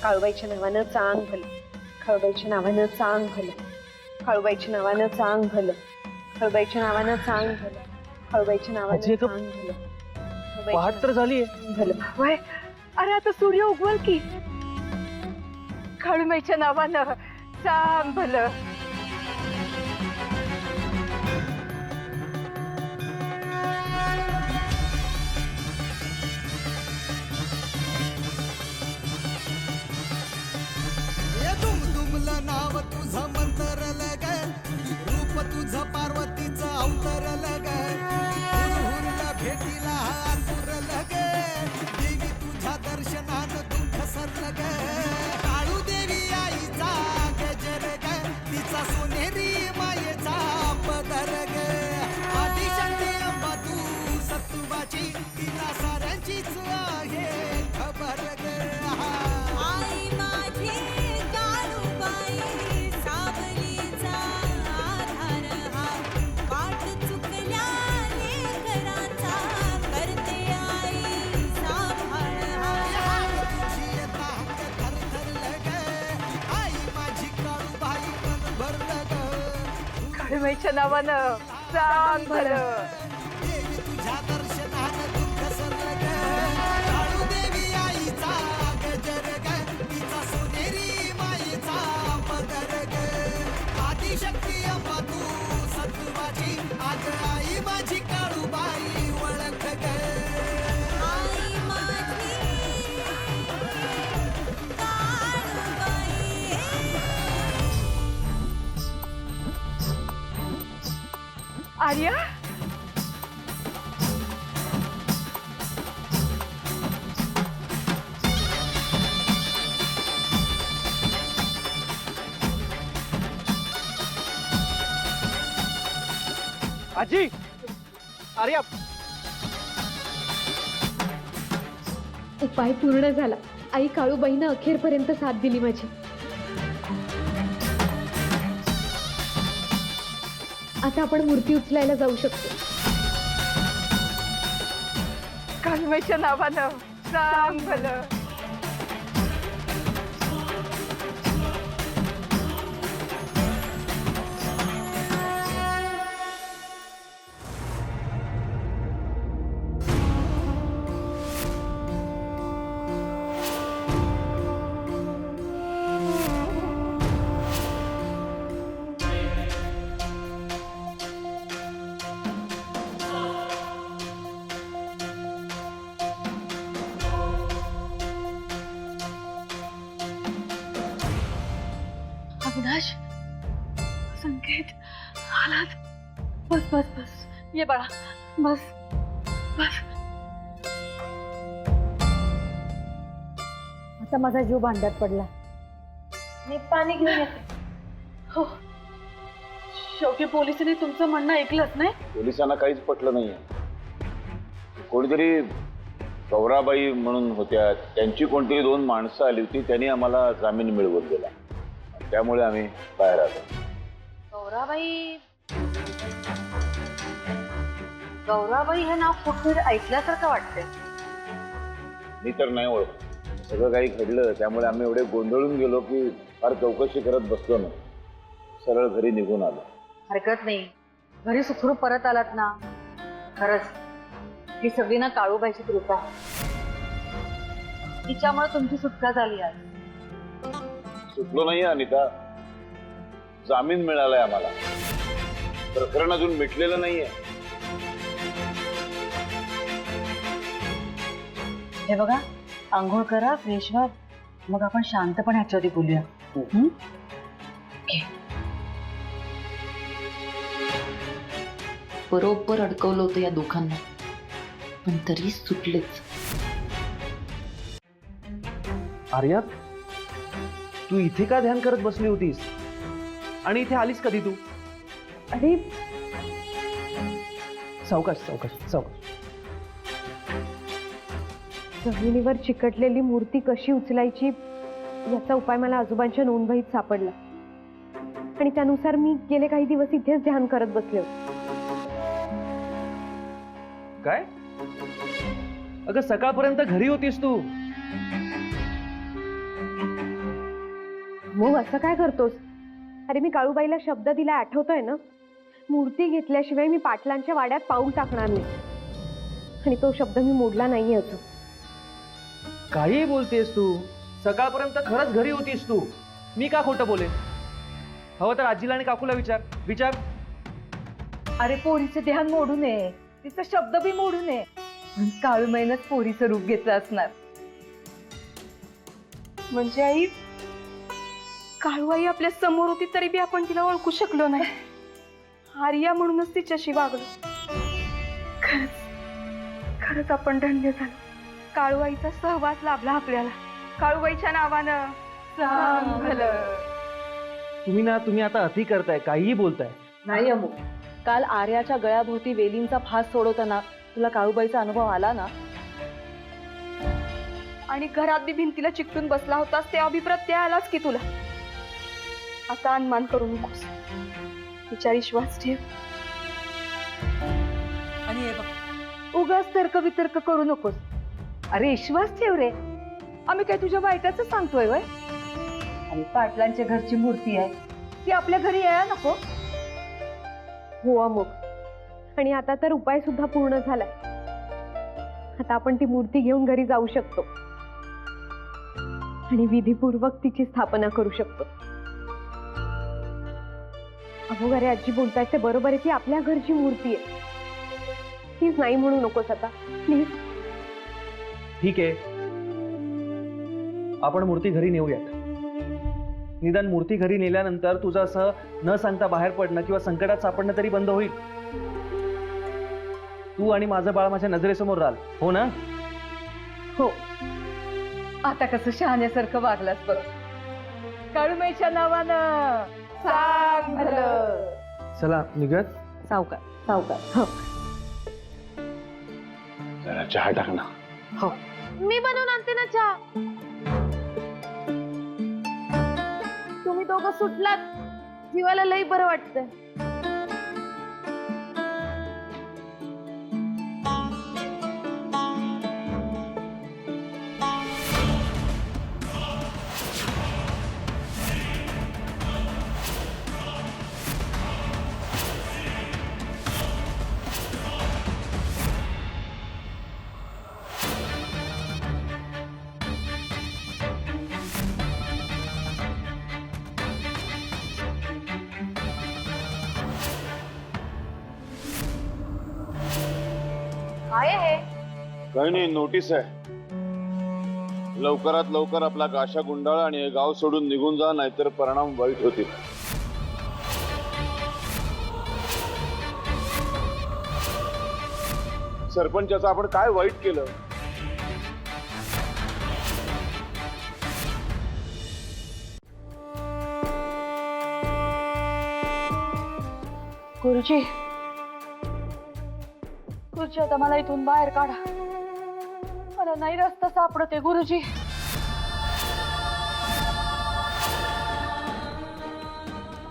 काळूबाईच्या नावानं चांग भलं, काळूबाईच्या नावानं चांग भलं, काळूबाईच्या नावानं चांग भलं, काळूबाईच्या नावानं चांग भलं, काळूबाईच्या नावानं आजी, चांग भलं. पहाट तर झाली भलं वय. अरे आता सूर्य उगवल की. काळूबाईच्या नावानं चांग भलं. दुमदुमलं नाव तुझं मंतरलं ग, रूप तुझं पार्वतीचं अवतरलं ग, हुरहुरलं भेटीला आतुरलं ग, देवी तुझ्या दर्शनानं दुःख सरलं ग, काळू देवी आईचा गजर ग, तिचा सोनेरी मायेचा पदर ग, आदिशक्ती अंबा तू सत्तुबाची, तिला साऱ्यांचीच आहे खबर ग. आई माझी काळूबाई सावलीचा आधार हा, वाट चुकल्या लेकराचा करते आई सांभाळ हा. तुझी येता हक्क थरथरलं ग, आई माझी काळूबाई मन भरलं ग, काळूबाईच्या नावानं चांग भलं. देवी तुझ्या दर्शनानं दुःख सरलं ग, काळू देवी आईचा गजर ग, तिचा सोनेरी मायेचा पदर ग, आदिशक्ती अंबा तू सत्तुबाची, आज आई माझी काळूबाई ओळख ग. आई माझी काळूबाई. आर्या आजी. आर्या, उपाय पूर्ण झाला. आई काळूबाईनं अखेरपर्यंत साथ दिली माझी. आता आपण मूर्ती उचलायला जाऊ शकतो. काळूबाईच्या नावानं चांग भलं. अविनाश, संकेत आलात. बस बस बस, ये बाळा, बस बस. आता माझा जीव भांड्यात पडला. मी पाणी घेऊन येते. हो, शेवटी पोलिसांनी तुमचं म्हणणं ऐकलंच नाही. पोलिसांना काहीच पटलं नाहीये. कोणीतरी गौराबाई म्हणून होत्या, त्यांची कोणतरी 2 माणसं आली होती, त्यांनी आम्हाला जामीन मिळवून दिला. त्यामुळे आम्ही बाहेर आलो. गौराबाई हे नाव कुठे ऐकल्यासारखं वाटतंय. मी तर नाही ओळखत. सगळं काही घडलं त्यामुळे आम्ही एवढे गोंधळून गेलो की फार चौकशी करत बसलो नाही. सरळ घरी निघून आलो. हरकत नाही, घरी सुखरूप परत आलात ना. खरंच ही सगळी ना काळूबाईची कृपा. तिच्यामुळे तुमची सुटका झाली आज. सुटलो नाही अनिता, जामीन मिळालाय आम्हाला. प्रकरण अजून मिटलेलं नाहीये. हे बघा, आंघोळ करा, फ्रेश व्हा, मग आपण शांतपणे ह्याच्यावरती बोलूया. बरोबर अडकवलं होतं या दोघांना, पण तरी सुटलेच. आर्या, तू इथे का ध्यान करत बसली होतीस आणि इथे आलीस कधी तू? अरे सावकाश सावकाश सावकाश. जमिनीवर चिकटलेली मूर्ती कशी उचलायची याचा उपाय मला आजोबांच्या नोंदवहीत सापडला आणि त्यानुसार मी गेले काही दिवस इथेच ध्यान करत बसले होते. काय? अगं सकाळपर्यंत घरी होतीस तू. मग असं काय करतोस? अरे मी काळूबाईला शब्द दिला आठवतोय ना? मूर्ती घेतल्याशिवाय मी पाटलांच्या वाड्यात पाऊल टाकणार नाही. आणि तो शब्द मी मोडला नाहीये अजून. काही बोलतेस तू? सकाळपर्यंत खरंच घरी होतीस तू. मी का खोटं बोलेन? हवं तर आजीला आणि काकूला विचार. अरे पोरीचं ध्यान मोडू नये, तिचा शब्द बी मोडू नये. काळूबाईनंच पोरीचं रूप घेतलं असणार. म्हणजे आई, काळूबाई आपल्या समोर होती तरी बी आपण तिला ओळखू शकलो नाही. आर्या म्हणूनच तिच्याशी वागलो. खरंच आपण धन्य झालो. काळूबाईचा सहवास लाभला आपल्याला. काळूबाईच्या नावानं सांग भलं. तुम्ही आता अति करताय, काहीही बोलताय. नाही अमू, काल आर्याच्या गळ्याभोवती वेलींचा फास सोडवताना तुला काळूबाईचा अनुभव आला ना? आणि घरात बी भिंतीला चिकटून बसला होतास ते अभिप्रत्यय आलाच की तुला. आता अनुमान करू नकोस, तिच्या विश्वास ठेव. आणि हे बघ, उगाच तर्क वितर्क करू नकोस. अरे विश्वास ठेव रे. आम्ही काय तुझ्या वाईटाच सांगतोय वय? आणि पाटलांच्या घरची मूर्ती आहे, ती आपल्या घरी यायला नको? हो अमुक. आणि आता तर उपाय सुद्धा पूर्ण झालाय. आता आपण ती मूर्ती घेऊन घरी जाऊ शकतो आणि विधीपूर्वक तिची स्थापना करू शकतो. अमुक, अरे आजी बोलताय ते बरोबर आहे. ती आपल्या घरची मूर्ती आहे. प्लीज नाही म्हणू नकोस आता, प्लीज. ठीक आहे, आपण मूर्ती घरी नेऊयात. निदान मूर्ती घरी नेल्यानंतर तुझं असं न सांगता बाहेर पडणं किंवा संकटात सापडणं तरी बंद होईल. तू आणि माझं बाळ माझ्या नजरेसमोर राहाल, हो ना? हो. आता कसं शहाण्यासारखं वागलास बघ. काळूबाईच्या नावानं सांग भलं. चला निघत. सावकार. सावकार. जरा चहा टाक ना. मी बनवून आणते ना चहा. तुम्ही दोघं सुटलात, जीवाला लई बरं वाटतंय. काय आहे? काही नाही, नोटीस आहे. लवकरात लवकर आपला गाशा गुंडाळा आणि हे गाव सोडून निघून जा, नाहीतर परिणाम वाईट होतील. सरपंचाचं आपण काय वाईट केलं? गुरुजी, गुरुजी आता मला इथून बाहेर काढा. मला नाही रस्ता सापडते गुरुजी.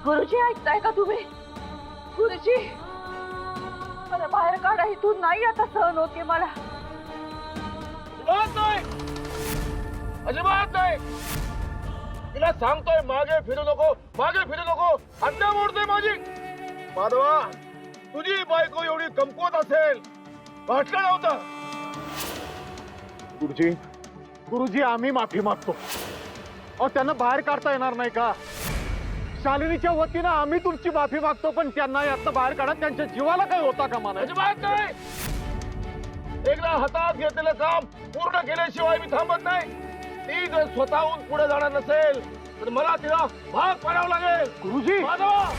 गुरुजी, ऐकताय का तुम्ही? गुरुजी, मला बाहेर काढा इथून. नाही आता सहन होते मला. अजिबात नाही. तिला सांगतोय मागे फिरू नको, मागे फिरू नको. हत्या मोडते माझी. माधवा, तुझी बायको एवढी कमकुवत असेल वाटलं नव्हतं. गुरुजी, गुरुजी, आम्ही माफी मागतो. अहो, त्यांना बाहेर काढता येणार नाही का? शालिनीच्या वतीनं आम्ही तुमची माफी मागतो, पण त्यांना यातनं बाहेर काढा. त्यांच्या जीवाला काही होता का म्हणा? अजिबात नाही. एकदा हातात घेतलेलं काम पूर्ण केल्याशिवाय मी थांबत नाही. ती जर स्वतःहून पुढे जाणार नसेल तर मला तिला भाग पाडावं लागेल. गुरुजी, माधवा,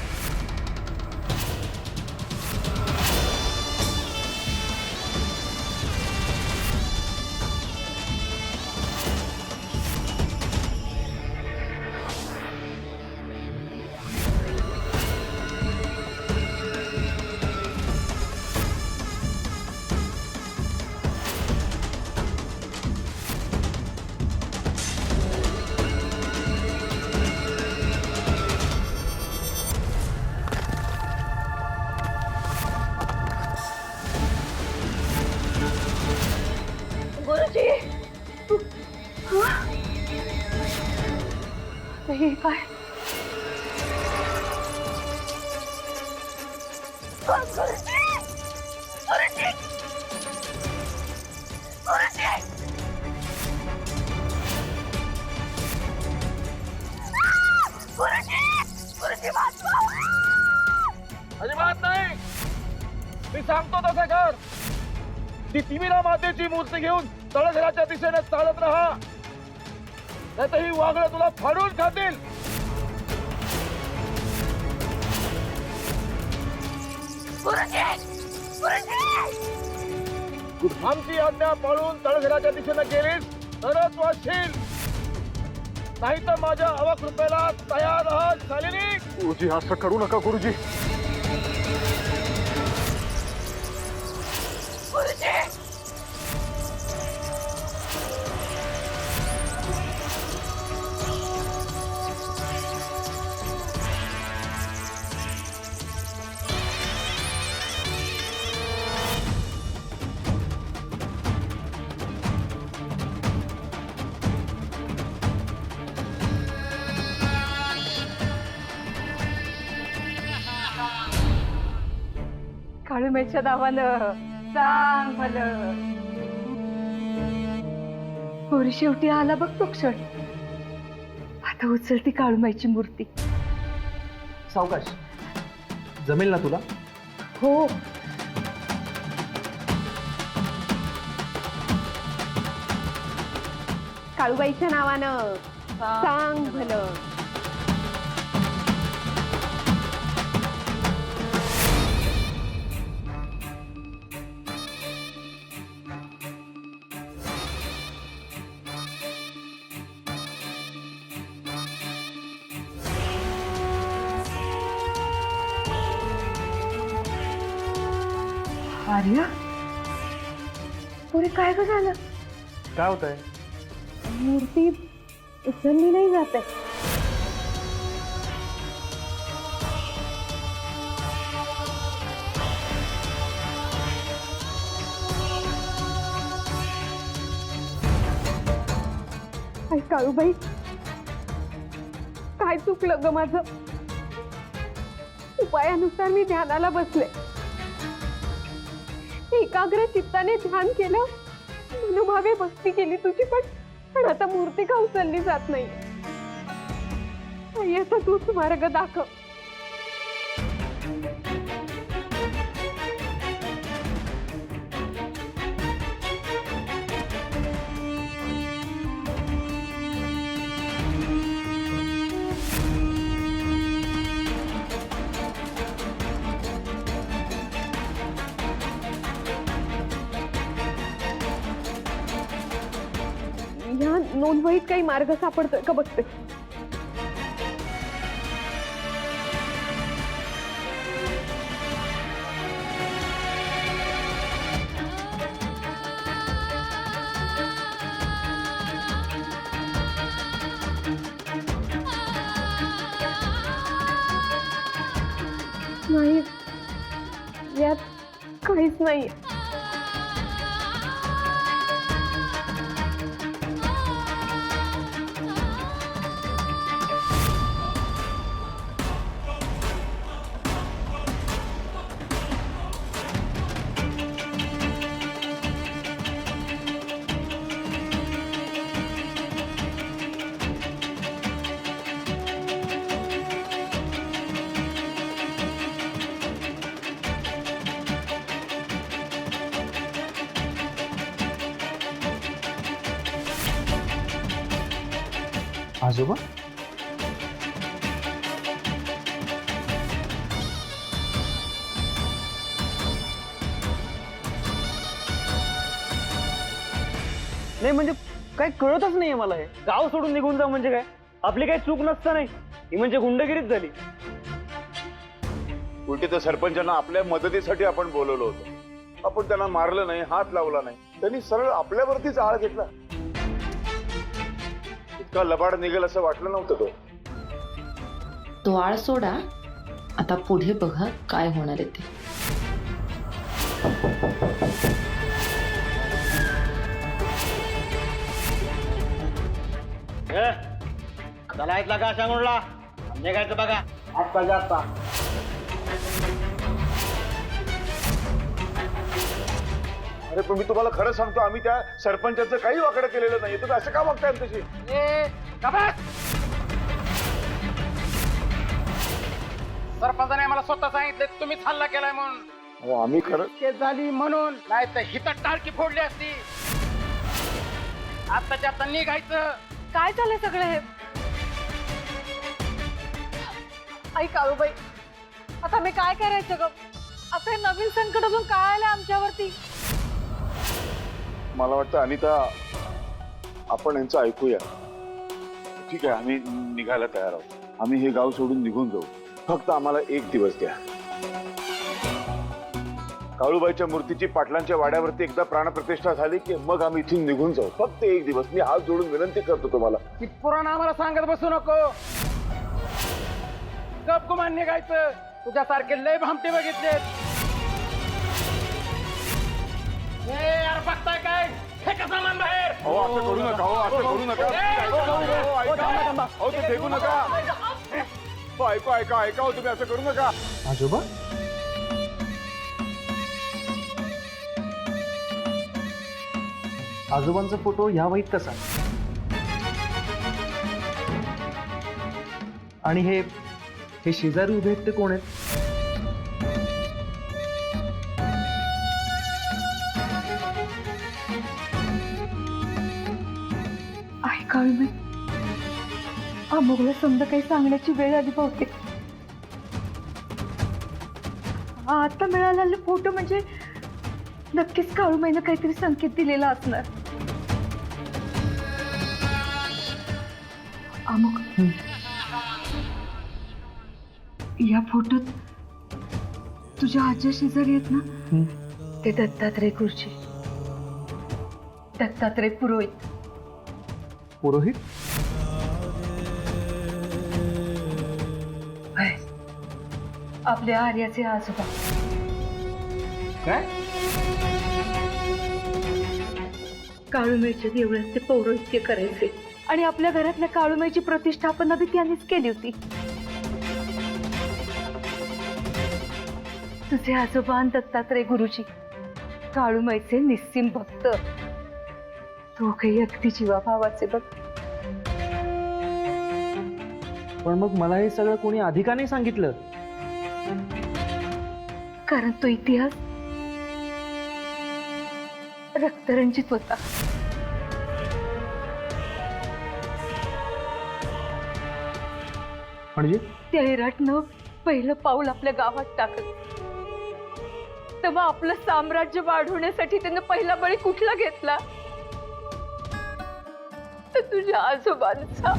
हे काय अजिबात नाही. मी सांगतो तसं कर. ती तिमिरा मातेची मूर्ती घेऊन तळघराच्या दिशेने चालत राहा, नाही तर ही वाघळं तुला फाडून खातील. आमची आज्ञा पाळून तळघराच्या दिशेने गेलीस तरच वाचशील, नाही तर माझ्या अवकृपेला तयार राहा. शालिनी, गुरुजी असं करू नका गुरुजी. काळूबाईच्या नावानं सांग भलं. पोरी शेवटी आला बघ तो क्षण. आता उचलती काळूबाईची मूर्ती. सावकाश, जमेल ना तुला? हो. काळूबाईच्या नावानं सांग भलं. आर्या, पोरी काय ग झालं? काय होत आहे? मूर्ती उचलली नाही जाते. आई काळूबाई, काय चुकलं ग माझं? उपायानुसार मी ध्यानाला बसले, एकाग्र चित्ताने ध्यान केलं, मनोभावे भक्ती केली तुझी, पण आता मूर्ती का उचलली जात नाही? आई, आता तूच मार्ग दाखव. या नोंदवहीत काही मार्ग सापडतोय का बघते. नाही, यात काहीच नाही. आजोबा, नाही म्हणजे काय कळतच नाहीये मला. हे गाव सोडून निघून जा म्हणजे काय? आपली काही चूक नसता नाही, ही म्हणजे गुंडगिरीच झाली. उलटी तर सरपंचांना आपल्या मदतीसाठी आपण बोलवलं होतं. आपण त्यांना मारलं नाही, हात लावला नाही, त्यांनी सरळ आपल्यावरतीच आळ घेतला. इतका लबाड निघेल असं वाटलं नव्हतं. तो आळ सोडा, आता पुढे बघा काय होणार आहे ते. चला इथला का शांगुडला निघायचं बघा आत्ता जास्त अरे पण मी तुम्हाला खरं सांगतो, आम्ही त्या सरपंचाचं काही वाकडं केलेलं नाही. तुम्ही असं का बघताय तशी? सरपंचाने मला स्वतः सांगितले तुम्हीच हल्ला केलाय म्हणून. अहो, आम्ही खरं केस झाली म्हणून नाही तर हिथं टाळकी फोडली असती. आत्ताच्या आता निघायचं. काय झालं सगळं हे? आई काळूबाई, आता मी काय करायचं ग? आता हे नवीन संकट अजून काय आलं आमच्यावरती? मला वाटतं अनिता, आपण यांचं ऐकूया. ठीक आहे, आम्ही निघायला तयार आहोत. आम्ही हे गाव सोडून निघून जाऊ. फक्त आम्हाला 1 दिवस द्या. काळूबाईच्या मूर्तीची पाटलांच्या वाड्यावरती एकदा प्राणप्रतिष्ठा झाली की मग आम्ही इथून निघून जाऊ. फक्त 1 दिवस. मी हात जोडून विनंती करतो तुम्हाला. ती पुराण आम्हाला सांगत बसू नको. गप गुमान निघायचं. तुझ्यासारखे लय भामटे बघितलेत. यार बघताय काय? हे कसं मान बाहेर. अहो, असं करू नका. अहो, असं करू नका. अहो, ते फेकू नका. हो, ऐका ऐका ऐका. हो, तुम्ही असं करू नका. आजोबा आजोबांचा फोटो ह्या वहीत कसा? आणि हे हे शेजारी उभे आहेत ते कोण आहेत? आहे काळूबाई, अमोगला समजा काही सांगण्याची वेळ आली बहुतेक. आता मिळालेला फोटो म्हणजे नक्कीच काळूबाईनं काहीतरी संकेत दिलेला असणार. अमोग, या फोटोत तुझ्या आजी शेजारी आहेत ना, ते दत्तात्रय गुरुजी, दत्तात्रय पुरोहित. पुरोहित? आहे. आपल्या आर्याचे आजोबा. काय? काळूमाईच्या देवळात ते पौरोहित्य करायचे आणि आपल्या घरातल्या काळूमाईची प्रतिष्ठापना बी त्यांनीच केली होती. तुझे आजोबा दत्तात्रय गुरुजी काळूमाईचे निस्सीम भक्त. दोघेही अगदी जीवाभावाचे बघ. पण मग मला हे सगळं कोणी आधी का नाही सांगितलं? कारण तो इतिहास रक्तरंजित होता. म्हणजे त्या विराटनं पहिलं पाऊल आपल्या गावात टाकलं तेव्हा आपलं साम्राज्य वाढवण्यासाठी त्यानं पहिला बळी कुठला घेतला? तर तुझ्या आजोबांचा.